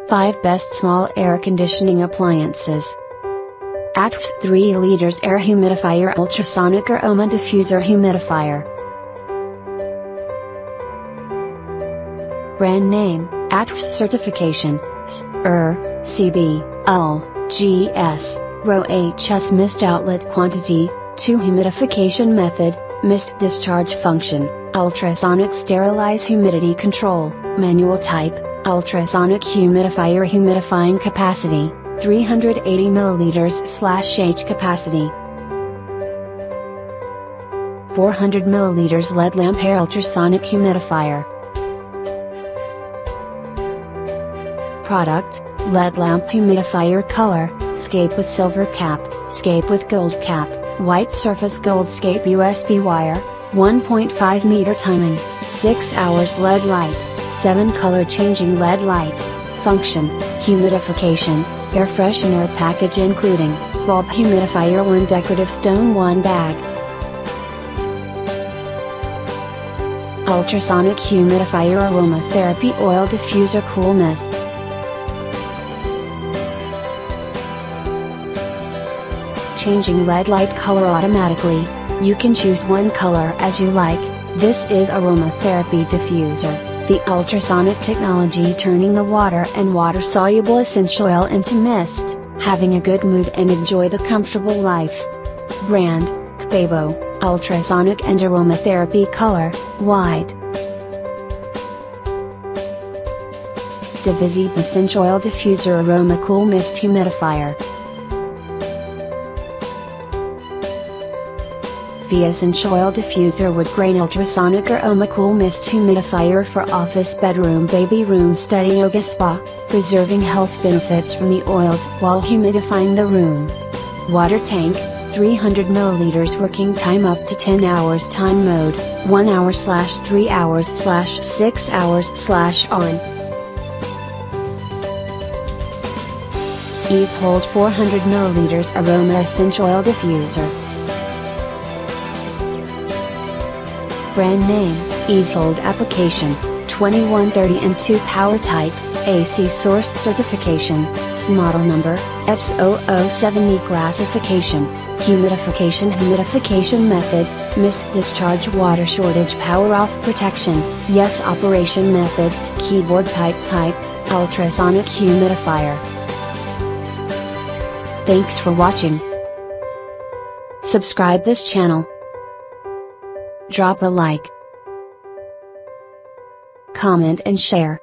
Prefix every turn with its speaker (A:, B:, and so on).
A: 5 Best Small Air Conditioning Appliances. ATWFS 3 liters Air Humidifier Ultrasonic Aroma Diffuser Humidifier. Brand name, ATWFS Certification, CB, UL, GS, RoHS Mist Outlet Quantity, 2 Humidification Method, Mist Discharge Function, Ultrasonic Sterilize Humidity Control, Manual Type, Ultrasonic Humidifier Humidifying Capacity, 380 ml/H Capacity. 400 ml LED Lamp Air Ultrasonic Humidifier. Product, LED Lamp Humidifier Color, Scape with Silver Cap, Scape with Gold Cap, White Surface Gold Scape USB Wire, 1.5 meter timing, 6 hours LED light, 7 color changing LED light. Function, humidification, air freshener package including, bulb humidifier 1 decorative stone 1 bag. Ultrasonic humidifier aromatherapy oil diffuser cool mist. Changing LED light color automatically, you can choose one color as you like. This is Aromatherapy Diffuser, the ultrasonic technology turning the water and water-soluble essential oil into mist, having a good mood and enjoy the comfortable life. Brand, Kbebo, Ultrasonic and Aromatherapy Color, Wide. Diffuser Essential Oil Diffuser Aroma Cool Mist Humidifier. Via Essential Oil Diffuser Wood Grain Ultrasonic Aroma Cool Mist Humidifier for Office Bedroom Baby Room Study Yoga Spa, preserving health benefits from the oils while humidifying the room. Water Tank, 300 ml Working Time up to 10 hours Time Mode, 1 hour/3 hours/6 hours/on. EASEHOLD 400 ml Aroma Essential Oil Diffuser. Brand name, EASEHOLD Application, 2130 M2 Power Type, AC Source Certification, Model Number, H007E Classification, Humidification Method, Mist Discharge Water Shortage Power Off Protection, Yes Operation Method, Keyboard Type Ultrasonic Humidifier. Thanks for watching. Subscribe this channel. Drop a like, comment and share.